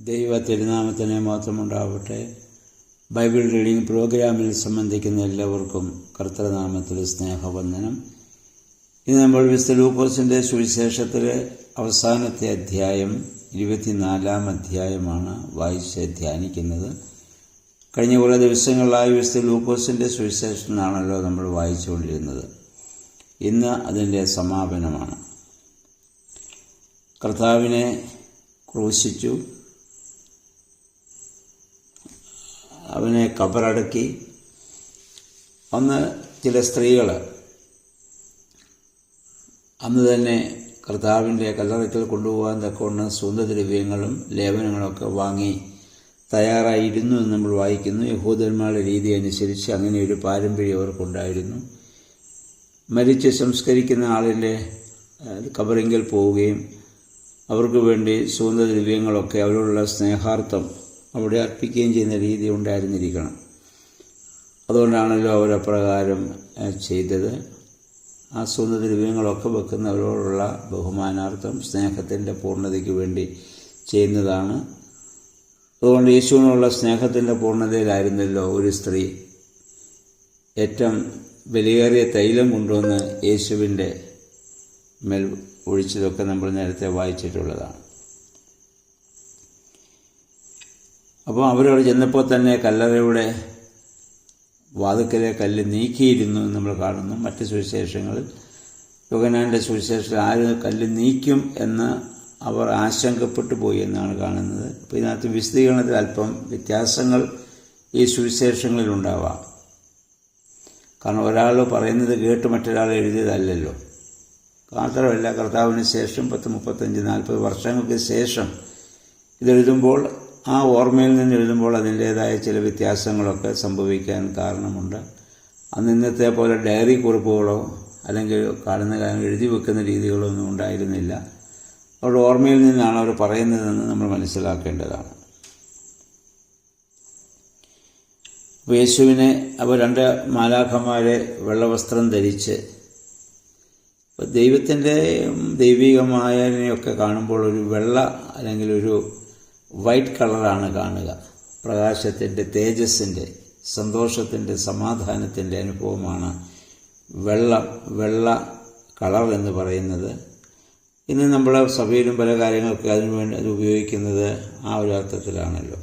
ദൈവ തിരുനാമത്തിന് മാത്രമുണ്ടാവട്ടെ. Bible reading പ്രോഗ്രാമിൽ സംബന്ധിക്കുന്ന എല്ലാവർക്കും കർത്തൃനാമത്തിൽ സ്നേഹവന്ദനം. ഇന്ന് നമ്മൾ വിശുദ്ധ ലൂക്കോസിൻ്റെ സുവിശേഷത്തിലെ അവസാനത്തെ അധ്യായം 24-ാം അധ്യായമാണ് വായിച്ച് ധ്യാനിക്കുന്നത്. കഴിഞ്ഞ കുറേ ദിവസങ്ങളായി വിശുദ്ധ ലൂക്കോസിൻ്റെ സുവിശേഷത്തിനാണല്ലോ നമ്മൾ വായിച്ചുകൊണ്ടിരുന്നത്. ഇന്ന് അതിൻ്റെ സമാപനമാണ്. കർത്താവിനെ ക്രൂശിച്ചു, അവനെ കബറടക്കി. അന്ന് ചില സ്ത്രീകൾ അന്ന് തന്നെ കർത്താവിൻ്റെ കല്ലറയ്ക്കൽ കൊണ്ടുപോകാൻ തക്കവണ്ണം സുഗന്ധദ്രവ്യങ്ങളും ലേപനങ്ങളൊക്കെ വാങ്ങി തയ്യാറായിരുന്നു എന്ന് നമ്മൾ വായിക്കുന്നു. യഹൂദന്മാരുടെ രീതി അനുസരിച്ച് അങ്ങനെ ഒരു പാരമ്പര്യം അവർക്കുണ്ടായിരുന്നു. മരിച്ച് സംസ്കരിക്കുന്ന ആളിൻ്റെ കബറിങ്കൽ പോവുകയും അവർക്ക് വേണ്ടി സുഗന്ധദ്രവ്യങ്ങളൊക്കെ അവരോടുള്ള സ്നേഹാർത്ഥം അവിടെ അർപ്പിക്കുകയും ചെയ്യുന്ന രീതി ഉണ്ടായിരുന്നിരിക്കണം. അതുകൊണ്ടാണല്ലോ അവരപ്രകാരം ചെയ്തത്. ആ സുഗന്ധദ്രവ്യങ്ങളൊക്കെ വെക്കുന്നവരോടുള്ള ബഹുമാനാർത്ഥം, സ്നേഹത്തിൻ്റെ പൂർണ്ണതയ്ക്ക് വേണ്ടി ചെയ്യുന്നതാണ്. അതുകൊണ്ട് യേശുവിനുള്ള സ്നേഹത്തിൻ്റെ പൂർണ്ണതയിലായിരുന്നല്ലോ ഒരു സ്ത്രീ ഏറ്റവും വിലയേറിയ തൈലം കൊണ്ടുവന്ന് യേശുവിൻ്റെ മേൽ ഒഴിച്ചതൊക്കെ നമ്മൾ നേരത്തെ വായിച്ചിട്ടുള്ളതാണ്. അപ്പോൾ അവരവിടെ ചെന്നപ്പോൾ തന്നെ കല്ലറയുടെ വാതിക്കലെ കല്ല് നീക്കിയിരുന്നു എന്ന് നമ്മൾ കാണുന്നു. മറ്റ് സുവിശേഷങ്ങളിൽ, യോഹന്നാൻ്റെ സുവിശേഷത്തിൽ ആര് കല്ല് നീക്കും എന്ന് അവർ ആശങ്കപ്പെട്ടു പോയി എന്നാണ് കാണുന്നത്. അപ്പോൾ ഇതിനകത്ത് വിശദീകരണത്തിൽ അല്പം വ്യത്യാസങ്ങൾ ഈ സുവിശേഷങ്ങളിലുണ്ടാവാം. കാരണം ഒരാൾ പറയുന്നത് കേട്ട് മറ്റൊരാൾ എഴുതിയതല്ലല്ലോ. മാത്രമല്ല, കർത്താവിന് ശേഷം 35-40 വർഷങ്ങൾക്ക് ശേഷം ഇതെഴുതുമ്പോൾ, ആ ഓർമ്മയിൽ നിന്ന് എഴുതുമ്പോൾ അതിൻ്റേതായ ചില വ്യത്യാസങ്ങളൊക്കെ സംഭവിക്കാൻ കാരണമുണ്ട്. അന്ന് ഇന്നത്തെ പോലെ ഡയറി കുറിപ്പുകളോ അല്ലെങ്കിൽ കാണുന്ന കാര്യം എഴുതി വെക്കുന്ന രീതികളോ ഒന്നും ഉണ്ടായിരുന്നില്ല. അവരുടെ ഓർമ്മയിൽ നിന്നാണ് അവർ പറയുന്നതെന്ന് നമ്മൾ മനസ്സിലാക്കേണ്ടതാണ്. അപ്പോൾ യേശുവിനെ അവർ 2 മാലാഖമാരെ വെള്ളവസ്ത്രം ധരിച്ച്, ദൈവത്തിൻ്റെ ദൈവികമായതിനെയൊക്കെ കാണുമ്പോൾ ഒരു വെള്ള അല്ലെങ്കിൽ ഒരു വൈറ്റ് കളറാണ് കാണുക. പ്രകാശത്തിൻ്റെ, തേജസ്സിൻ്റെ, സന്തോഷത്തിൻ്റെ, സമാധാനത്തിൻ്റെ അനുഭവമാണ് വെള്ള കളർ എന്ന് പറയുന്നത്. ഇന്ന് നമ്മുടെ സഭയിലും പല കാര്യങ്ങൾക്ക് അതിനുവേണ്ടി അത് ഉപയോഗിക്കുന്നത് ആ ഒരു അർത്ഥത്തിലാണല്ലോ.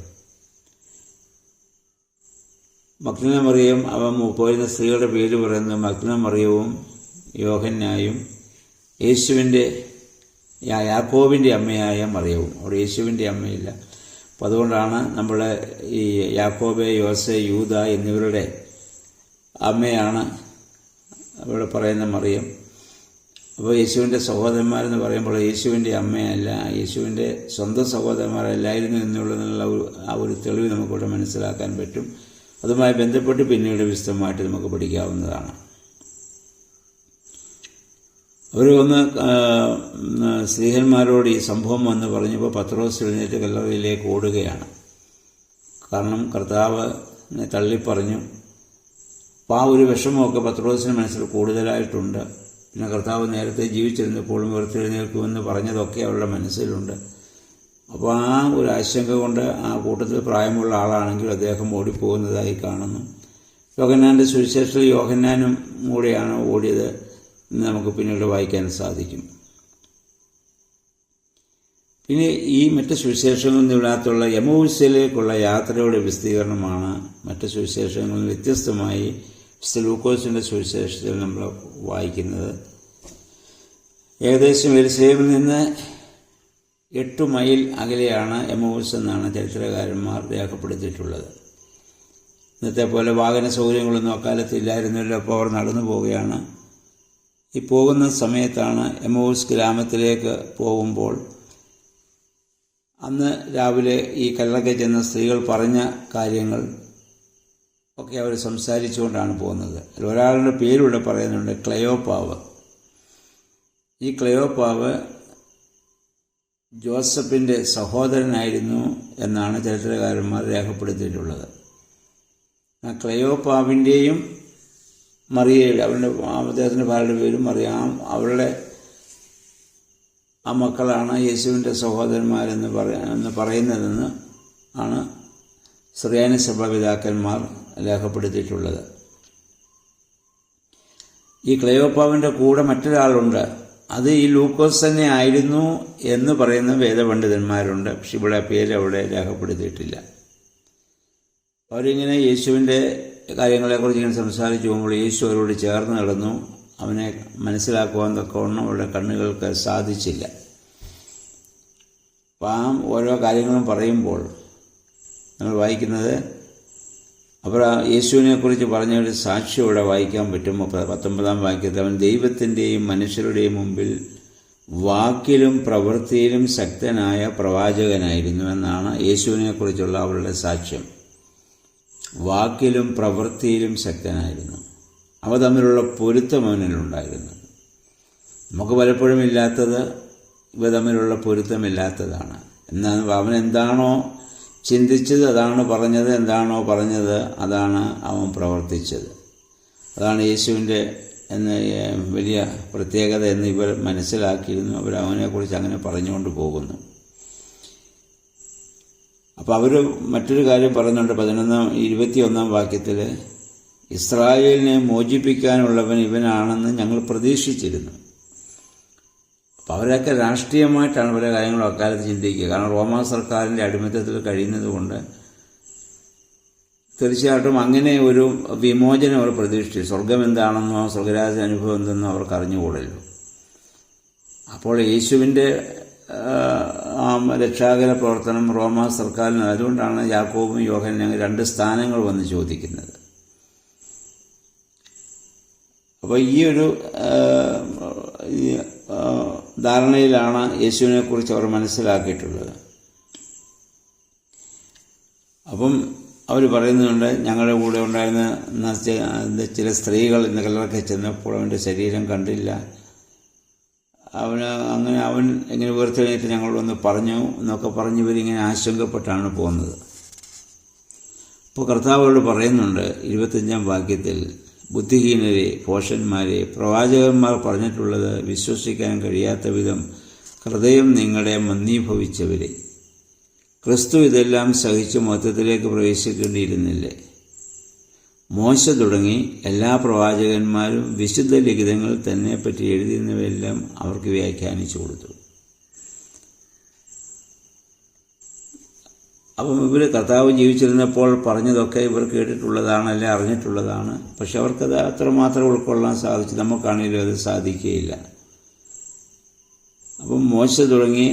മഗ്ദലന മറിയം, അവൻ പോയിരുന്ന സ്ത്രീകളുടെ പേര് പറയുന്നത് മഗ്ദലന മറിയവും യോഹന്നായും യേശുവിൻ്റെ യാക്കോബിൻ്റെ അമ്മയായ മറിയവും. അവിടെ യേശുവിൻ്റെ അമ്മയില്ല. അപ്പോൾ അതുകൊണ്ടാണ് നമ്മൾ ഈ യാക്കോബ്, യോസെ, യൂദ എന്നിവരുടെ അമ്മയാണ് അവിടെ പറയുന്ന മറിയം. അപ്പോൾ യേശുവിൻ്റെ സഹോദരന്മാരെന്ന് പറയുമ്പോൾ യേശുവിൻ്റെ അമ്മയല്ല, യേശുവിൻ്റെ സ്വന്തം സഹോദരന്മാരല്ലായിരുന്നു എന്നുള്ള ആ ഒരു തെളിവ് നമുക്കിവിടെ മനസ്സിലാക്കാൻ പറ്റും. അതുമായി ബന്ധപ്പെട്ട് പിന്നീട് വിശദമായിട്ട് നമുക്ക് പഠിക്കാവുന്നതാണ്. അവർ സ്ത്രീഹന്മാരോട് ഈ സംഭവം വന്ന് പറഞ്ഞപ്പോൾ പത്രോസ് എഴുന്നേറ്റ് കല്ലറയിലേക്ക് ഓടുകയാണ്. കാരണം കർത്താവിനെ തള്ളിപ്പറഞ്ഞു. അപ്പോൾ ആ ഒരു വിഷമമൊക്കെ പത്രോസിന് മനസ്സിൽ കൂടുതലായിട്ടുണ്ട്. പിന്നെ കർത്താവ് നേരത്തെ ജീവിച്ചിരുന്നപ്പോഴും ഉയർത്തെഴുന്നേൽക്കുമെന്ന് പറഞ്ഞതൊക്കെ അവരുടെ മനസ്സിലുണ്ട്. അപ്പോൾ ആ ഒരു ആശങ്ക കൊണ്ട് ആ കൂട്ടത്തിൽ പ്രായമുള്ള ആളാണെങ്കിൽ അദ്ദേഹം ഓടിപ്പോകുന്നതായി കാണുന്നു. യോഹന്നാൻ്റെ സുവിശേഷത്തിൽ യോഹന്നാനും കൂടെയാണ് ഓടിയത് എന്ന് നമുക്ക് പിന്നീട് വായിക്കാൻ സാധിക്കും. പിന്നെ ഈ മറ്റ് സുവിശേഷങ്ങളിൽ നിന്നില്ലാത്തുള്ള എമൗസിലേക്കുള്ള യാത്രയുടെ വിശദീകരണമാണ് മറ്റ് സുവിശേഷങ്ങളിൽ വ്യത്യസ്തമായി വിശുദ്ധ ലൂക്കോസിൻ്റെ സുവിശേഷത്തിൽ നമ്മൾ വായിക്കുന്നത്. ഏകദേശം യെരുശലേമിൽ നിന്ന് 8 മൈൽ അകലെയാണ് എമൗസ് എന്നാണ് ചരിത്രകാരന്മാർ രേഖപ്പെടുത്തിയിട്ടുള്ളത്. ഇന്നത്തെ പോലെ വാഹന സൗകര്യങ്ങളൊന്നും അക്കാലത്ത് ഇല്ലായിരുന്നല്ലോ. അപ്പോൾ അവർ നടന്നു പോവുകയാണ്. ഈ പോകുന്ന സമയത്താണ് എമൗസ് ഗ്രാമത്തിലേക്ക് പോകുമ്പോൾ അന്ന് രാവിലെ ഈ കല്ലറയ്ക്ക് ചെന്ന സ്ത്രീകൾ പറഞ്ഞ കാര്യങ്ങൾ ഒക്കെ അവർ സംസാരിച്ചുകൊണ്ടാണ് പോകുന്നത്. ഒരാളുടെ പേരിവിടെ പറയുന്നുണ്ട്, ക്ലെയോപ്പാവ്. ഈ ക്ലെയോപ്പാവ് ജോസഫിൻ്റെ സഹോദരനായിരുന്നു എന്നാണ് ചരിത്രകാരന്മാർ രേഖപ്പെടുത്തിയിട്ടുള്ളത്. ആ ക്ലെയോപ്പാവിൻ്റെയും മറിയയുടെ, അവരുടെ അദ്ദേഹത്തിൻ്റെ ഭാര്യയുടെ പേരും മറിയാം, അവരുടെ ആ മക്കളാണ് യേശുവിൻ്റെ സഹോദരന്മാരെന്ന് പറയുന്നതെന്ന് ആണ് സുറിയാനി സഭാപിതാക്കന്മാർ രേഖപ്പെടുത്തിയിട്ടുള്ളത്. ഈ ക്ലെയോപ്പാവിൻ്റെ കൂടെ മറ്റൊരാളുണ്ട്, അത് ഈ ലൂക്കോസ് തന്നെ ആയിരുന്നു എന്ന് പറയുന്ന വേദപണ്ഡിതന്മാരുണ്ട്. പക്ഷെ ഇവിടെ പേര് അവിടെ രേഖപ്പെടുത്തിയിട്ടില്ല. അവരിങ്ങനെ യേശുവിൻ്റെ കാര്യങ്ങളെക്കുറിച്ച് ഇങ്ങനെ സംസാരിച്ചു പോകുമ്പോൾ യേശു അവരോട് ചേർന്ന് നടന്നു. അവനെ മനസ്സിലാക്കുവാൻ തക്കവണ്ണം അവരുടെ കണ്ണുകൾക്ക് സാധിച്ചില്ല. അപ്പം ഓരോ കാര്യങ്ങളും പറയുമ്പോൾ നമ്മൾ വായിക്കുന്നത് അവർ യേശുവിനെക്കുറിച്ച് പറഞ്ഞൊരു സാക്ഷ്യം ഇവിടെ വായിക്കാൻ പറ്റും. 19-ാം വാക്യത്തിൽ അവൻ ദൈവത്തിൻ്റെയും മനുഷ്യരുടെയും മുമ്പിൽ വാക്കിലും പ്രവൃത്തിയിലും ശക്തനായ പ്രവാചകനായിരുന്നു എന്നാണ് യേശുവിനെക്കുറിച്ചുള്ള അവരുടെ സാക്ഷ്യം. വാക്കിലും പ്രവൃത്തിയിലും ശക്തനായിരുന്നു. അവ തമ്മിലുള്ള പൊരുത്തം അവനിലുണ്ടായിരുന്നു. നമുക്ക് പലപ്പോഴും ഇല്ലാത്തത് ഇവ തമ്മിലുള്ള പൊരുത്തമില്ലാത്തതാണ്. എന്നാൽ അവൻ എന്താണോ ചിന്തിച്ചത് അതാണ് പറഞ്ഞത്, എന്താണോ പറഞ്ഞത് അതാണ് അവൻ പ്രവർത്തിച്ചത്. അതാണ് യേശുവിൻ്റെ വലിയ പ്രത്യേകത എന്ന് ഇവർ മനസ്സിലാക്കിയിരുന്നു. അവർ അവനെക്കുറിച്ച് അങ്ങനെ പറഞ്ഞുകൊണ്ട് പോകുന്നു. അപ്പോൾ അവർ മറ്റൊരു കാര്യം പറയുന്നുണ്ട് 21-ാം വാക്യത്തിൽ, ഇസ്രായേലിനെ മോചിപ്പിക്കാനുള്ളവൻ ഇവനാണെന്ന് ഞങ്ങൾ പ്രതീക്ഷിച്ചിരുന്നു. അപ്പോൾ അവരൊക്കെ രാഷ്ട്രീയമായിട്ടാണ് പല കാര്യങ്ങളും അക്കാലത്ത് ചിന്തിക്കുക. കാരണം റോമാ സർക്കാരിൻ്റെ അടിമത്തത്തിൽ കഴിയുന്നത് കൊണ്ട് തീർച്ചയായിട്ടും അങ്ങനെ ഒരു വിമോചനം അവർ പ്രതീക്ഷിച്ചു. സ്വർഗം എന്താണെന്നോ സ്വർഗരാജ അനുഭവം എന്തെന്നോ അവർക്ക് അറിഞ്ഞുകൂടല്ലോ. അപ്പോൾ യേശുവിൻ്റെ രക്ഷാകര പ്രവർത്തനം റോമാ സർക്കാരിന്, അതുകൊണ്ടാണ് യാക്കോബും യോഹനും ഞങ്ങൾ 2 സ്ഥാനങ്ങൾ വന്ന് ചോദിക്കുന്നത്. അപ്പോൾ ഈ ഒരു ധാരണയിലാണ് യേശുവിനെക്കുറിച്ച് അവർ മനസ്സിലാക്കിയിട്ടുള്ളത്. അപ്പം അവർ പറയുന്നുണ്ട്, ഞങ്ങളുടെ കൂടെ ഉണ്ടായിരുന്ന ചില സ്ത്രീകൾ ഇന്ന് കല്ലറയ്ക്ക് ചെന്നപ്പോൾ അവൻ്റെ ശരീരം കണ്ടില്ല, അവൻ ഇങ്ങനെ ഉയർത്തെഴുന്നേറ്റ് ഞങ്ങളൊന്ന് പറഞ്ഞു എന്നൊക്കെ പറഞ്ഞ് ഇവരിങ്ങനെ ആശങ്കപ്പെട്ടാണ് പോകുന്നത്. അപ്പോൾ കർത്താവോട് പറയുന്നുണ്ട് 25-ാം വാക്യത്തിൽ, ബുദ്ധിഹീനരെ, ഭോഷന്മാരെ, പ്രവാചകന്മാർ പറഞ്ഞിട്ടുള്ളത് വിശ്വസിക്കാൻ കഴിയാത്ത വിധം ഹൃദയം നിങ്ങളെ മന്ദീഭവിച്ചവരെ, ക്രിസ്തു ഇതെല്ലാം സഹിച്ച് മൊത്തത്തിലേക്ക് പ്രവേശിക്കേണ്ടിയിരുന്നില്ലേ? മോശ തുടങ്ങി എല്ലാ പ്രവാചകന്മാരും വിശുദ്ധ ലിഖിതങ്ങൾ തന്നെ പറ്റി എഴുതിയിരുന്നവയെല്ലാം അവർക്ക് വ്യാഖ്യാനിച്ചു കൊടുത്തു. അപ്പം ഇവർ കർത്താവ് ജീവിച്ചിരുന്നപ്പോൾ പറഞ്ഞതൊക്കെ ഇവർ കേട്ടിട്ടുള്ളതാണ്, അല്ലെ അറിഞ്ഞിട്ടുള്ളതാണ്. പക്ഷെ അവർക്കത് അത്രമാത്രം ഉൾക്കൊള്ളാൻ സാധിച്ചു. നമുക്കാണെങ്കിലും അത് സാധിക്കുകയില്ല. അപ്പം മോശ തുടങ്ങി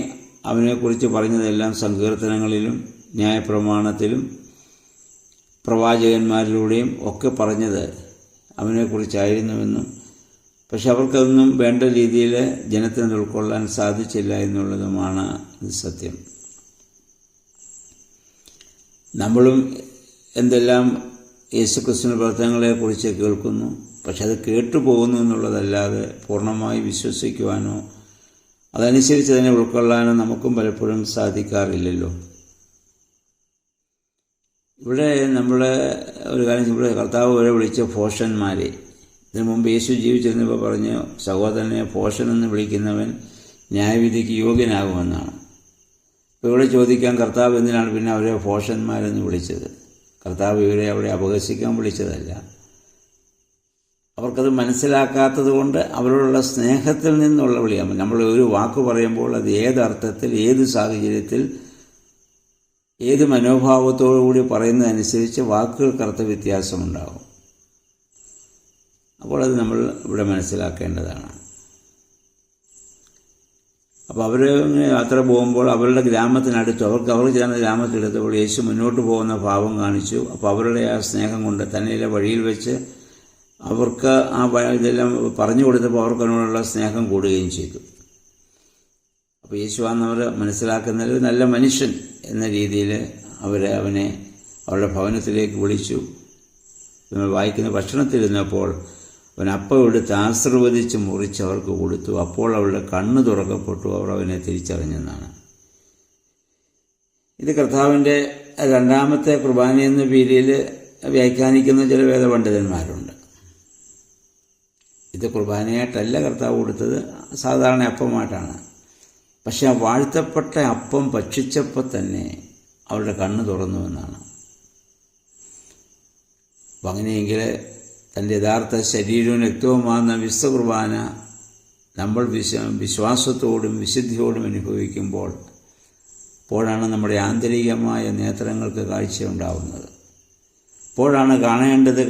അവനെക്കുറിച്ച് പറഞ്ഞതെല്ലാം സങ്കീർത്തനങ്ങളിലും ന്യായപ്രമാണത്തിലും പ്രവാചകന്മാരിലൂടെയും ഒക്കെ പറഞ്ഞത് അവനെക്കുറിച്ചായിരുന്നുവെന്നും, പക്ഷെ അവർക്കതൊന്നും വേണ്ട രീതിയിൽ ജനത്തിന് ഉൾക്കൊള്ളാൻ സാധിച്ചില്ല എന്നുള്ളതുമാണ് ഇത് സത്യം. നമ്മളും എന്തെല്ലാം യേശുക്രിസ്തുവിൻ്റെ പ്രവർത്തനങ്ങളെക്കുറിച്ച് കേൾക്കുന്നു, പക്ഷെ അത് കേട്ടുപോകുന്നു എന്നുള്ളതല്ലാതെ പൂർണ്ണമായി വിശ്വസിക്കുവാനോ അതനുസരിച്ച് അതിനെ ഉൾക്കൊള്ളാനോ നമുക്കും പലപ്പോഴും സാധിക്കാറില്ലല്ലോ. ഇവിടെ നമ്മളെ ഒരു കാര്യം, ഇവിടെ കർത്താവ് വരെ വിളിച്ച ഭോഷന്മാരെ, ഇതിനു മുമ്പ് യേശു ജീവിച്ചിരുന്നപ്പോൾ പറഞ്ഞു സഹോദരനെ ഭോഷനെന്ന് വിളിക്കുന്നവൻ ന്യായവിധിക്ക് യോഗ്യനാകുമെന്നാണ്. അപ്പോൾ ഇവിടെ ചോദിക്കാൻ കർത്താവ് എന്തിനാണ് പിന്നെ അവരെ ഭോഷന്മാരെന്ന് വിളിച്ചത്? കർത്താവ് ഇവരെ അവിടെ അപഹസിക്കാൻ വിളിച്ചതല്ല. അവർക്കത് മനസ്സിലാക്കാത്തത് കൊണ്ട് അവരോടുള്ള സ്നേഹത്തിൽ നിന്നുള്ള വിളിയാണ്. നമ്മൾ ഒരു വാക്ക് പറയുമ്പോൾ അത് ഏതർത്ഥത്തിൽ, ഏത് സാഹചര്യത്തിൽ, ഏത് മനോഭാവത്തോടു കൂടി പറയുന്നതനുസരിച്ച് വാക്കുകൾക്ക് അർത്ഥവ്യത്യാസമുണ്ടാകും. അപ്പോൾ അത് നമ്മൾ ഇവിടെ മനസ്സിലാക്കേണ്ടതാണ്. അപ്പോൾ അവർ യാത്ര പോകുമ്പോൾ അവരുടെ ഗ്രാമത്തിനടുത്ത് അവർ ചേർന്ന ഗ്രാമത്തിലെടുത്തപ്പോൾ യേശു മുന്നോട്ട് പോകുന്ന ഭാവം കാണിച്ചു. അപ്പോൾ അവരുടെ ആ സ്നേഹം കൊണ്ട് തന്നെ വഴിയിൽ വെച്ച് അവർക്ക് ഇതെല്ലാം പറഞ്ഞു കൊടുത്തപ്പോൾ അവർക്കതിനോടുള്ള സ്നേഹം കൂടുകയും ചെയ്തു. അപ്പോൾ യേശുവാന്നവർ മനസ്സിലാക്കുന്നത് നല്ല മനുഷ്യൻ എന്ന രീതിയിൽ അവനെ അവരുടെ ഭവനത്തിലേക്ക് വിളിച്ചു. നമ്മൾ വായിക്കുന്ന ഭക്ഷണത്തിരുന്നപ്പോൾ അവൻ അപ്പം എടുത്ത് ആശീർവദിച്ച് മുറിച്ച് അവർക്ക് കൊടുത്തു. അപ്പോൾ അവരുടെ കണ്ണ് തുറക്കപ്പെട്ടു, അവർ അവനെ തിരിച്ചറിഞ്ഞെന്നാണ്. ഇത് കർത്താവിൻ്റെ 2ാമത്തെ കുർബാന എന്ന പേരിൽ വ്യാഖ്യാനിക്കുന്ന ചില വേദപണ്ഡിതന്മാരുണ്ട്. ഇത് കുർബാനയായിട്ടല്ല കർത്താവ് കൊടുത്തത്, സാധാരണ അപ്പമായിട്ടാണ്. പക്ഷെ ആ വാഴ്ത്തപ്പെട്ട അപ്പം ഭക്ഷിച്ചപ്പോൾ തന്നെ അവരുടെ കണ്ണ് തുറന്നുവെന്നാണ്. അപ്പം അങ്ങനെയെങ്കിൽ തൻ്റെ യഥാർത്ഥ ശരീരവും രക്തവുമാകുന്ന വിശുദ്ധ കുർബാന നമ്മൾ വിശ്വാസത്തോടും വിശുദ്ധിയോടും അനുഭവിക്കുമ്പോൾ അപ്പോഴാണ് നമ്മുടെ ആന്തരികമായ നേത്രങ്ങൾക്ക് കാഴ്ചയുണ്ടാവുന്നത്. അപ്പോഴാണ്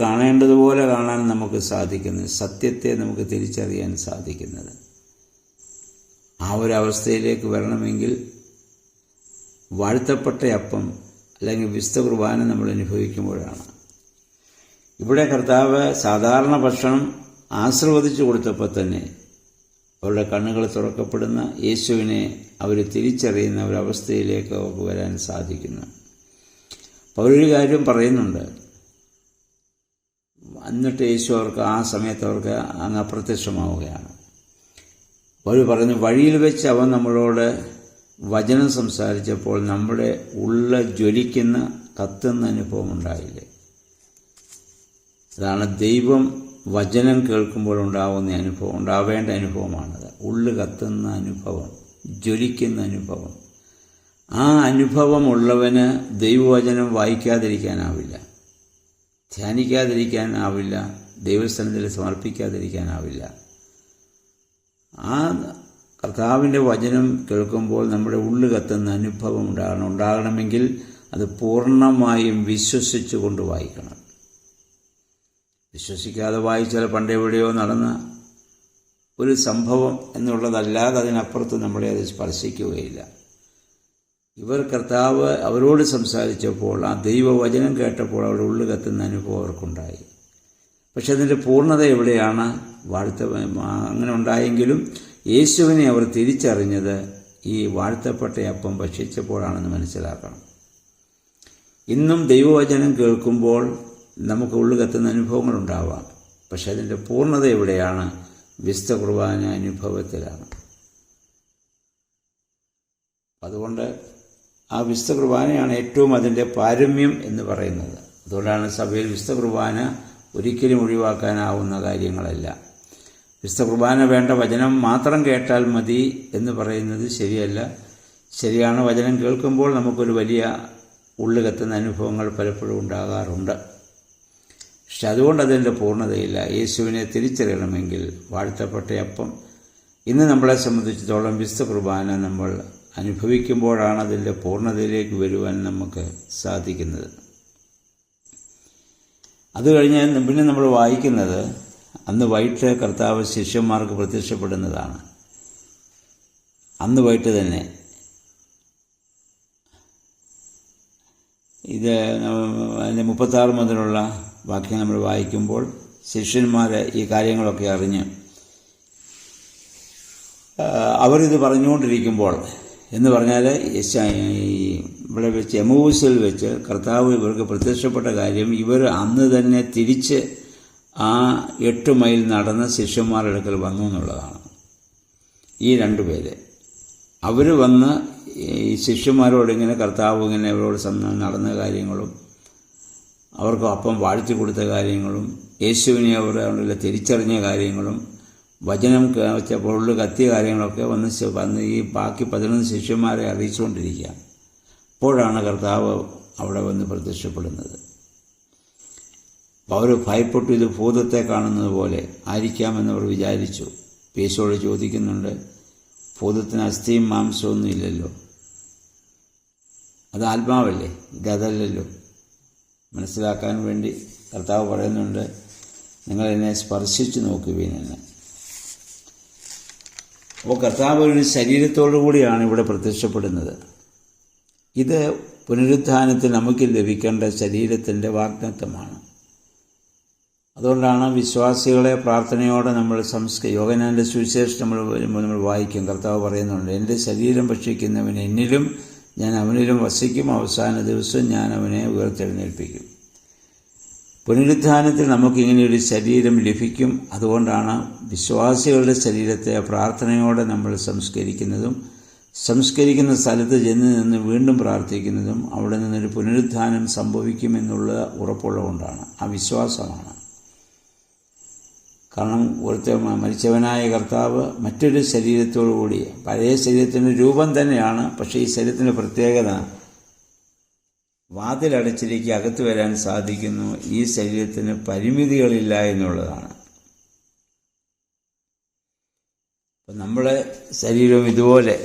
കാണേണ്ടതുപോലെ കാണാൻ നമുക്ക് സാധിക്കുന്നത്, സത്യത്തെ നമുക്ക് തിരിച്ചറിയാൻ സാധിക്കുന്നത്. ആ ഒരവസ്ഥയിലേക്ക് വരണമെങ്കിൽ വാഴ്ത്തപ്പെട്ട അപ്പം അല്ലെങ്കിൽ വിശുദ്ധ കുർബാന നമ്മൾ അനുഭവിക്കുമ്പോഴാണ്. ഇവിടെ കർത്താവ് സാധാരണ ഭക്ഷണം ആശീർവദിച്ചു കൊടുത്തപ്പോൾ തന്നെ അവരുടെ കണ്ണുകൾ തുറക്കപ്പെടുന്ന യേശുവിനെ അവർ തിരിച്ചറിയുന്ന ഒരവസ്ഥയിലേക്ക് അവർക്ക് വരാൻ സാധിക്കുന്നു. അപ്പോൾ ഒരു കാര്യം പറയുന്നുണ്ട്, എന്നിട്ട് യേശു അവർക്ക് ആ സമയത്ത് അവർക്ക് അങ്ങ് അപ്രത്യക്ഷമാവുകയാണ്. അവർ പറയുന്നു, വഴിയിൽ വെച്ച് അവൻ നമ്മളോട് വചനം സംസാരിച്ചപ്പോൾ നമ്മുടെ ജ്വലിക്കുന്ന കത്തുന്ന അനുഭവം ഉണ്ടായില്ലേ. അതാണ് ദൈവം വചനം കേൾക്കുമ്പോൾ ഉണ്ടാവേണ്ട അനുഭവമാണത്. കത്തുന്ന അനുഭവം, ജ്വലിക്കുന്ന അനുഭവം. ആ അനുഭവമുള്ളവന് ദൈവവചനം വായിക്കാതിരിക്കാനാവില്ല, ധ്യാനിക്കാതിരിക്കാനാവില്ല, ദൈവസ്ഥാനത്തിൽ സമർപ്പിക്കാതിരിക്കാനാവില്ല. ആ കർത്താവിൻ്റെ വചനം കേൾക്കുമ്പോൾ നമ്മുടെ കത്തുന്ന അനുഭവം ഉണ്ടാകണമെങ്കിൽ അത് പൂർണ്ണമായും വിശ്വസിച്ചുകൊണ്ട് വായിക്കണം. വിശ്വസിക്കാതെ വായിച്ചാൽ പണ്ടെവിടെയോ നടന്ന ഒരു സംഭവം എന്നുള്ളതല്ലാതെ അതിനപ്പുറത്ത് നമ്മളെ അത് സ്പർശിക്കുകയില്ല. കർത്താവ് അവരോട് സംസാരിച്ചപ്പോൾ ആ ദൈവവചനം കേട്ടപ്പോൾ അവരുടെ കത്തുന്ന അനുഭവം അവർക്കുണ്ടായി. പക്ഷെ അതിൻ്റെ പൂർണ്ണത എവിടെയാണ്? അങ്ങനെ ഉണ്ടായെങ്കിലും യേശുവിനെ അവർ തിരിച്ചറിഞ്ഞത് ഈ വാഴ്ത്തപ്പെട്ട അപ്പം ഭക്ഷിച്ചപ്പോഴാണെന്ന് മനസ്സിലാക്കണം. ഇന്നും ദൈവവചനം കേൾക്കുമ്പോൾ നമുക്ക് കത്തുന്ന അനുഭവങ്ങളുണ്ടാവാം. പക്ഷെ അതിൻ്റെ പൂർണ്ണത എവിടെയാണ്? വിശുദ്ധ കുർബാന അനുഭവത്തിലാണ്. അതുകൊണ്ട് ആ വിശുദ്ധ കുർബാനയാണ് ഏറ്റവും അതിൻ്റെ പാരമ്യം എന്ന് പറയുന്നത്. അതുകൊണ്ടാണ് സഭയിൽ വിശുദ്ധ കുർബാന ഒരിക്കലും ഒഴിവാക്കാനാവുന്ന കാര്യങ്ങളല്ല. വിശുദ്ധ കുർബാന വേണ്ട, വചനം മാത്രം കേട്ടാൽ മതി എന്ന് പറയുന്നത് ശരിയല്ല. ശരിയാണ്, വചനം കേൾക്കുമ്പോൾ നമുക്കൊരു വലിയ കത്തുന്ന അനുഭവങ്ങൾ പലപ്പോഴും ഉണ്ടാകാറുണ്ട്. പക്ഷെ അതുകൊണ്ട് അതിൻ്റെ പൂർണ്ണതയില്ല. യേശുവിനെ തിരിച്ചറിയണമെങ്കിൽ വാഴ്ത്തപ്പെട്ട അപ്പം ഇന്ന് നമ്മളെ സംബന്ധിച്ചിടത്തോളം വിശുദ്ധ കുർബാന നമ്മൾ അനുഭവിക്കുമ്പോഴാണ് അതിൻ്റെ പൂർണ്ണതയിലേക്ക് വരുവാൻ നമുക്ക് സാധിക്കുന്നത്. അത് കഴിഞ്ഞ് പിന്നെ നമ്മൾ വായിക്കുന്നത് അന്ന് വൈകിട്ട് കർത്താവ് ശിഷ്യന്മാർക്ക് പ്രത്യക്ഷപ്പെടുന്നതാണ്. അന്ന് വൈകിട്ട് തന്നെ ഇത് അതിൻ്റെ 36 മുതലുള്ള വാക്യം നമ്മൾ വായിക്കുമ്പോൾ ശിഷ്യന്മാർ ഈ കാര്യങ്ങളൊക്കെ അറിഞ്ഞ് അവരിത് പറഞ്ഞുകൊണ്ടിരിക്കുമ്പോൾ എന്ന് പറഞ്ഞാൽ ഇവിടെ വെച്ച് എമൗസിൽ വെച്ച് കർത്താവ് ഇവർക്ക് പ്രത്യക്ഷപ്പെട്ട കാര്യം ഇവർ അന്ന് തന്നെ തിരിച്ച് ആ 8 മൈൽ നടന്ന് ശിഷ്യന്മാരുടെ അടുക്കൽ വന്നു എന്നുള്ളതാണ്. ഈ 2 പേര് അവർ വന്ന് ഈ ശിഷ്യന്മാരോട് ഇങ്ങനെ കർത്താവ് ഇങ്ങനെ അവരോട് നടന്ന കാര്യങ്ങളും അവർക്ക് അപ്പം വാഴ്ത്തി കൊടുത്ത കാര്യങ്ങളും യേശുവിനെ അവർ അവരുടെ തിരിച്ചറിഞ്ഞ കാര്യങ്ങളും വചനം വെച്ചപ്പോൾ കത്തിയ കാര്യങ്ങളൊക്കെ വന്ന് ഈ ബാക്കി 11 ശിഷ്യന്മാരെ അറിയിച്ചുകൊണ്ടിരിക്കുക. അപ്പോഴാണ് കർത്താവ് അവിടെ വന്ന് പ്രത്യക്ഷപ്പെടുന്നത്. അപ്പോൾ അവർ ഭയപ്പെട്ടു, ഇത് ഭൂതത്തെ കാണുന്നത് പോലെ ആയിരിക്കാമെന്നവർ വിചാരിച്ചു. യേശുവോട് ചോദിക്കുന്നുണ്ട്, ഭൂതത്തിന് അസ്ഥിയും മാംസമൊന്നും ഇല്ലല്ലോ, അത് ആത്മാവല്ലേ, ഇതല്ലല്ലോ. മനസ്സിലാക്കാൻ വേണ്ടി കർത്താവ് പറയുന്നുണ്ട്, നിങ്ങൾ എന്നെ സ്പർശിച്ചു നോക്കുവീനെന്ന്. അപ്പോൾ കർത്താവ് ഒരു ശരീരത്തോടു കൂടിയാണ് ഇവിടെ പ്രത്യക്ഷപ്പെടുന്നത്. ഇത് പുനരുത്ഥാനത്തിൽ നമുക്ക് ലഭിക്കേണ്ട ശരീരത്തിൻ്റെ വാഗ്ദത്തമാണ്. അതുകൊണ്ടാണ് വിശ്വാസികളെ പ്രാർത്ഥനയോടെ നമ്മൾ യോഹന്നാൻ്റെ സുവിശേഷം നമ്മൾ വായിക്കും. കർത്താവ് പറയുന്നുണ്ട്, എൻ്റെ ശരീരം ഭക്ഷിക്കുന്നവൻ എന്നിലും ഞാൻ അവനിലും വസിക്കും, അവസാന ദിവസം ഞാൻ അവനെ ഉയർത്തെഴുന്നേൽപ്പിക്കും. പുനരുത്ഥാനത്തിൽ നമുക്കിങ്ങനെയൊരു ശരീരം ലഭിക്കും. അതുകൊണ്ടാണ് വിശ്വാസികളുടെ ശരീരത്തെ പ്രാർത്ഥനയോടെ നമ്മൾ സംസ്കരിക്കുന്ന സ്ഥലത്ത് ചെന്ന് നിന്ന് വീണ്ടും പ്രാർത്ഥിക്കുന്നതും അവിടെ നിന്നൊരു പുനരുത്ഥാനം സംഭവിക്കുമെന്നുള്ള ഉറപ്പുള്ളതുകൊണ്ടാണ്. ആ വിശ്വാസമാണ്. കാരണം മരിച്ചവനായ കർത്താവ് മറ്റൊരു ശരീരത്തോടു കൂടി, പഴയ ശരീരത്തിൻ്റെ രൂപം തന്നെയാണ്, പക്ഷേ ഈ ശരീരത്തിൻ്റെ പ്രത്യേകത വാതിലടച്ചിലേക്ക് അകത്ത് വരാൻ സാധിക്കുന്നു. ഈ ശരീരത്തിന് പരിമിതികളില്ല എന്നുള്ളതാണ്. അപ്പം നമ്മുടെ ശരീരവും ഇതുപോലെ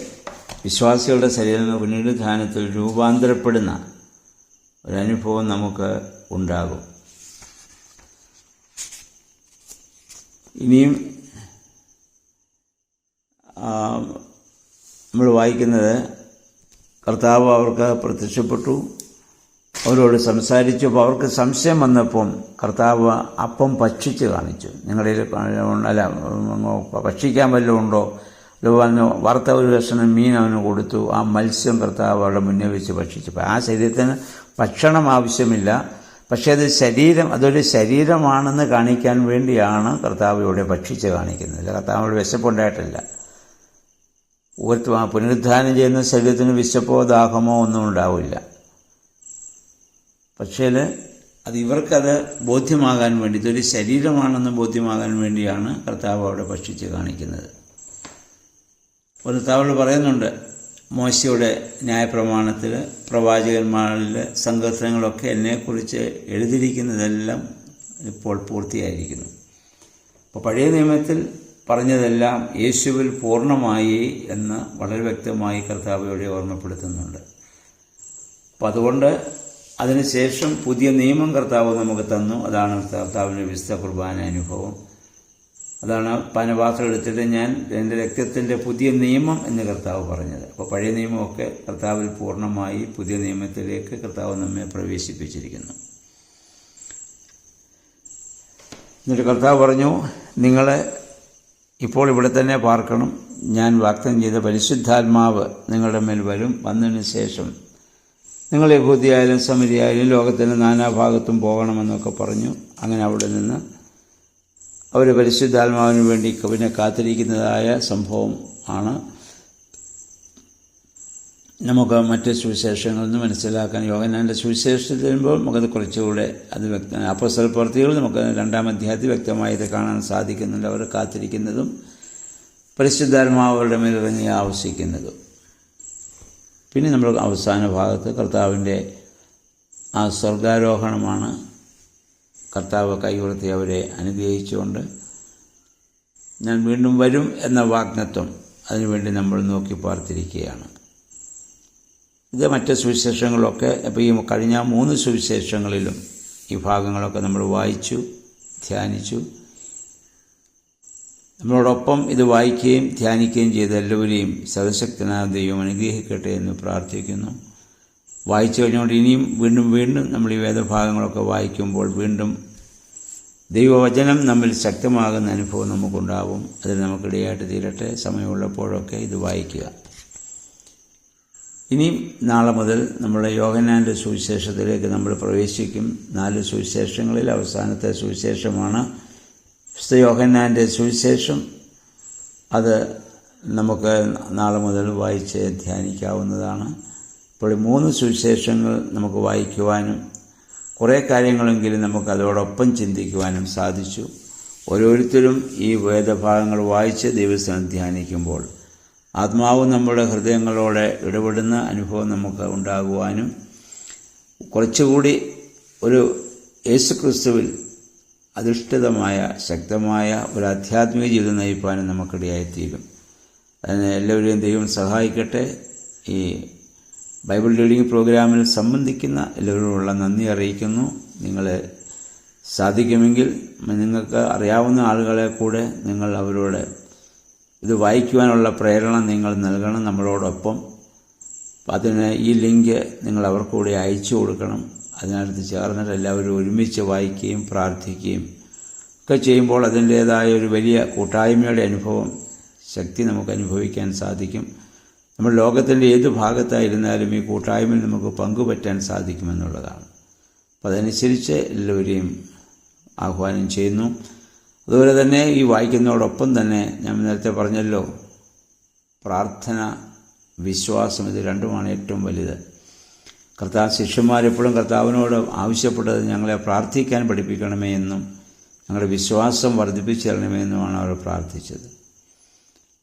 വിശ്വാസികളുടെ ശരീരങ്ങൾ പുനരുത്ഥാനത്തിൽ രൂപാന്തരപ്പെടുന്ന ഒരനുഭവം നമുക്ക് ഉണ്ടാകും. ഇനിയും നമ്മൾ വായിക്കുന്നത്, കർത്താവ് അവർക്ക് പ്രത്യക്ഷപ്പെട്ടു, അവരോട് സംസാരിച്ചു. അപ്പോൾ അവർക്ക് സംശയം വന്നപ്പം കർത്താവ് അപ്പം ഭക്ഷിച്ച് കാണിച്ചു. നിങ്ങളുടെ അല്ല ഭക്ഷിക്കാൻ വല്ലതും ഉണ്ടോ? വറുത്ത ഒരു കഷ്ണം മീൻ അവന് കൊടുത്തു. ആ മത്സ്യം കർത്താവ് അവിടെ മുന്നേ വെച്ച് ഭക്ഷിച്ചു. ആ ശരീരത്തിന് ഭക്ഷണം ആവശ്യമില്ല, പക്ഷേ അതൊരു ശരീരമാണെന്ന് കാണിക്കാൻ വേണ്ടിയാണ് കർത്താവ് ഇവിടെ ഭക്ഷിച്ച് കാണിക്കുന്നത്. കർത്താവ് വിശപ്പുണ്ടായിട്ടില്ല. പുനരുദ്ധാനം ചെയ്യുന്ന ശരീരത്തിന് വിശപ്പോ ദാഹമോ ഒന്നും ഉണ്ടാവില്ല. പക്ഷേ ഇവർക്കത് ബോധ്യമാകാൻ വേണ്ടി, ഇതൊരു ശരീരമാണെന്ന് ബോധ്യമാകാൻ വേണ്ടിയാണ് കർത്താവ് അവിടെ ഭക്ഷിച്ച് കാണിക്കുന്നത്. കർത്താവ് പറയുന്നുണ്ട്, മോശയുടെ ന്യായപ്രമാണത്തിൽ പ്രവാചകന്മാരിൽ സങ്കീർത്തനങ്ങളൊക്കെ എന്നെക്കുറിച്ച് എഴുതിയിരിക്കുന്നതെല്ലാം ഇപ്പോൾ പൂർത്തിയായിരിക്കുന്നു. അപ്പോൾ പഴയ നിയമത്തിൽ പറഞ്ഞതെല്ലാം യേശുവിൽ പൂർണ്ണമായി എന്ന് വളരെ വ്യക്തമായി കർത്താവ് ഇവിടെ ഓർമ്മപ്പെടുത്തുന്നുണ്ട്. അപ്പം അതുകൊണ്ട് അതിനുശേഷം പുതിയ നിയമം കർത്താവ് നമുക്ക് തന്നു. അതാണ് കർത്താവിൻ്റെ വിശുദ്ധ കുർബാന അനുഭവം. അതാണ് പാനപാത്രം എടുത്തിട്ട് ഞാൻ എൻ്റെ രക്തത്തിൻ്റെ പുതിയ നിയമം എന്ന് കർത്താവ് പറഞ്ഞത്. അപ്പോൾ പഴയ നിയമമൊക്കെ കർത്താവിൽ പൂർണ്ണമായി പുതിയ നിയമത്തിലേക്ക് കർത്താവ് നമ്മെ പ്രവേശിപ്പിച്ചിരിക്കുന്നു. എന്നിട്ട് കർത്താവ് പറഞ്ഞു, നിങ്ങൾ ഇപ്പോൾ ഇവിടെ തന്നെ പാർക്കണം. ഞാൻ വാഗ്ദത്തം ചെയ്ത പരിശുദ്ധാത്മാവ് നിങ്ങളുടെ മേൽ വരും. വന്നതിന് ശേഷം നിങ്ങൾ യഹൂദിയായാലും സമരിയായാലും ലോകത്തിൻ്റെ നാനാഭാഗത്തും പോകണമെന്നൊക്കെ പറഞ്ഞു. അങ്ങനെ അവിടെ നിന്ന് അവർ പരിശുദ്ധാത്മാവിന് വേണ്ടി പിന്നെ കാത്തിരിക്കുന്നതായ സംഭവം ആണ് നമുക്ക് മറ്റ് സുവിശേഷങ്ങളിൽ നിന്ന് മനസ്സിലാക്കാൻ. യോഹന്നാൻ്റെ സുവിശേഷത്തിൽ വരുമ്പോൾ നമുക്കത് കുറച്ചുകൂടെ അത് അപ്പോസ്തല പ്രവൃത്തികൾ നമുക്ക് 2-ാം അധ്യായത്തിൽ വ്യക്തമായി ഇത് കാണാൻ സാധിക്കുന്നുണ്ട്. അവർ കാത്തിരിക്കുന്നതും പരിശുദ്ധാത്മാവരുടെ മേലിറങ്ങി ആവശ്യിക്കുന്നതും. പിന്നെ നമ്മൾ അവസാന ഭാഗത്ത് കർത്താവിൻ്റെ ആ സ്വർഗാരോഹണമാണ്. കർത്താവ് കൈയുയർത്തി അവരെ അനുഗ്രഹിച്ചുകൊണ്ട് ഞാൻ വീണ്ടും വരും എന്ന വാഗ്ദത്തം, അതിനുവേണ്ടി നമ്മൾ നോക്കി പാർത്തിരിക്കുകയാണ്. ഇത് മറ്റ് സുവിശേഷങ്ങളൊക്കെ ഇപ്പോൾ ഈ കഴിഞ്ഞ 3 സുവിശേഷങ്ങളിലും ഈ ഭാഗങ്ങളൊക്കെ നമ്മൾ വായിച്ചു, ധ്യാനിച്ചു. നമ്മളോടൊപ്പം ഇത് വായിക്കുകയും ധ്യാനിക്കുകയും ചെയ്ത എല്ലാവരെയും സർവശക്തനായ ദൈവം അനുഗ്രഹിക്കട്ടെ എന്ന് പ്രാർത്ഥിക്കുന്നു. വായിച്ചു കഴിഞ്ഞുകൊണ്ട് ഇനിയും വീണ്ടും നമ്മൾ ഈ വേദഭാഗങ്ങളൊക്കെ വായിക്കുമ്പോൾ വീണ്ടും ദൈവവചനം നമ്മിൽ ശക്തമാകുന്ന അനുഭവം നമുക്കുണ്ടാവും. അതിന് നമുക്കിടയായിട്ട് തീരട്ടെ. സമയമുള്ളപ്പോഴൊക്കെ ഇത് വായിക്കുക. ഇനിയും നാളെ മുതൽ നമ്മുടെ യോഹന്നാൻ്റെ സുവിശേഷത്തിലേക്ക് നമ്മൾ പ്രവേശിക്കും. 4 സുവിശേഷങ്ങളിൽ അവസാനത്തെ സുവിശേഷമാണ് വിശുദ്ധ യോഹന്നാൻ്റെ സുവിശേഷം. അത് നമുക്ക് നാളെ മുതൽ വായിച്ച് ധ്യാനിക്കാവുന്നതാണ്. ഇപ്പോൾ 3 സുവിശേഷങ്ങൾ നമുക്ക് വായിക്കുവാനും കുറേ കാര്യങ്ങളെങ്കിലും നമുക്ക് അതോടൊപ്പം ചിന്തിക്കുവാനും സാധിച്ചു. ഓരോരുത്തരും ഈ വേദഭാഗങ്ങൾ വായിച്ച് ദൈവസ്ഥലം ധ്യാനിക്കുമ്പോൾ ആത്മാവ് നമ്മുടെ ഹൃദയങ്ങളോടെ ഇടപെടുന്ന അനുഭവം നമുക്ക് ഉണ്ടാകുവാനും കുറച്ചുകൂടി ഒരു യേശുക്രിസ്തുവിൽ അധിഷ്ഠിതമായ ശക്തമായ ഒരു ആധ്യാത്മിക ജീവിതം നയിപ്പാനും നമുക്കിടയായിത്തീരും. അതിന് എല്ലാവരെയും ദൈവം സഹായിക്കട്ടെ. ഈ ബൈബിൾ റീഡിംഗ് പ്രോഗ്രാമിൽ സംബന്ധിക്കുന്ന എല്ലാവരോടുള്ള നന്ദി അറിയിക്കുന്നു. നിങ്ങൾ സാധിക്കുമെങ്കിൽ നിങ്ങൾക്ക് അറിയാവുന്ന ആളുകളെ കൂടെ നിങ്ങൾ അവരോട് ഇത് വായിക്കുവാനുള്ള പ്രേരണ നിങ്ങൾ നൽകണം നമ്മളോടൊപ്പം. അതിന് ഈ ലിങ്ക് നിങ്ങൾ അവർക്കൂടെ അയച്ചു കൊടുക്കണം. അതിനടുത്ത് ചേർന്നിട്ട് എല്ലാവരും ഒരുമിച്ച് വായിക്കുകയും പ്രാർത്ഥിക്കുകയും ഒക്കെ ചെയ്യുമ്പോൾ അതിൻ്റേതായ ഒരു വലിയ കൂട്ടായ്മയുടെ അനുഭവം, ശക്തി നമുക്ക് അനുഭവിക്കാൻ സാധിക്കും. നമ്മൾ ലോകത്തിൻ്റെ ഏത് ഭാഗത്തായിരുന്നാലും ഈ കൂട്ടായ്മയിൽ നമുക്ക് പങ്കുപറ്റാൻ സാധിക്കുമെന്നുള്ളതാണ്. അപ്പോൾ അതനുസരിച്ച് എല്ലാവരെയും ആഹ്വാനം ചെയ്യുന്നു. അതുപോലെ തന്നെ ഈ വായിക്കുന്നതോടൊപ്പം തന്നെ ഞാൻ നേരത്തെ പറഞ്ഞല്ലോ, പ്രാർത്ഥന, വിശ്വാസം, ഇത് രണ്ടുമാണ് ഏറ്റവും വലുത്. ശിഷ്യന്മാരെപ്പോഴും കർത്താവിനോട് ആവശ്യപ്പെട്ടത് ഞങ്ങളെ പ്രാർത്ഥിക്കാൻ പഠിപ്പിക്കണമേ എന്നും ഞങ്ങളുടെ വിശ്വാസം വർദ്ധിപ്പിച്ചു തരണമെന്നുമാണ് അവർ പ്രാർത്ഥിച്ചത്.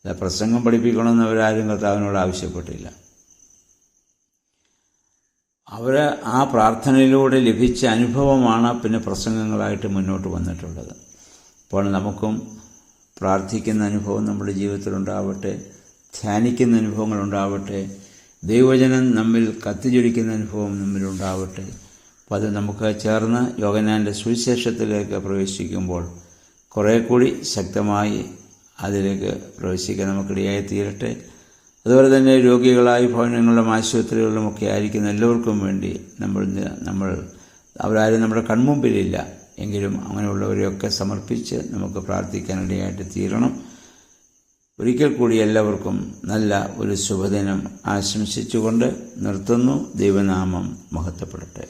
പ്രസംഗം പഠിപ്പിക്കണമെന്ന് അവരാരും കർത്താവിനോട് ആവശ്യപ്പെട്ടില്ല. അവർ ആ പ്രാർത്ഥനയിലൂടെ ലഭിച്ച അനുഭവമാണ് പിന്നെ പ്രസംഗങ്ങളായിട്ട് മുന്നോട്ട് വന്നിട്ടുള്ളത്. അപ്പോൾ നമുക്കും പ്രാർത്ഥിക്കുന്ന അനുഭവം നമ്മുടെ ജീവിതത്തിലുണ്ടാവട്ടെ, ധ്യാനിക്കുന്ന അനുഭവങ്ങളുണ്ടാവട്ടെ, ദൈവവചനം നമ്മിൽ കത്തിജ്വലിക്കുന്ന അനുഭവം നമ്മിലുണ്ടാവട്ടെ. അപ്പോൾ അത് നമുക്ക് ചേർന്ന് യോഹന്നാൻ്റെ സുവിശേഷത്തിലേക്ക് പ്രവേശിക്കുമ്പോൾ കുറേ കൂടി ശക്തമായി അതിലേക്ക് പ്രവേശിക്കാൻ നമുക്കിടയായി തീരട്ടെ. അതുപോലെ തന്നെ രോഗികളായി ഭവനങ്ങളിലും ആശുപത്രികളിലുമൊക്കെ ആയിരിക്കുന്ന എല്ലാവർക്കും വേണ്ടി നമ്മൾ അവരാരും നമ്മുടെ കൺമുമ്പിലില്ല എങ്കിലും അങ്ങനെയുള്ളവരെയൊക്കെ സമർപ്പിച്ച് നമുക്ക് പ്രാർത്ഥിക്കാനിടയായിട്ട് തീരണം. ഒരിക്കൽ കൂടി എല്ലാവർക്കും നല്ല ഒരു ശുഭദിനം ആശംസിച്ചുകൊണ്ട് നിർത്തുന്നു. ദൈവനാമം മഹത്വപ്പെടട്ടെ.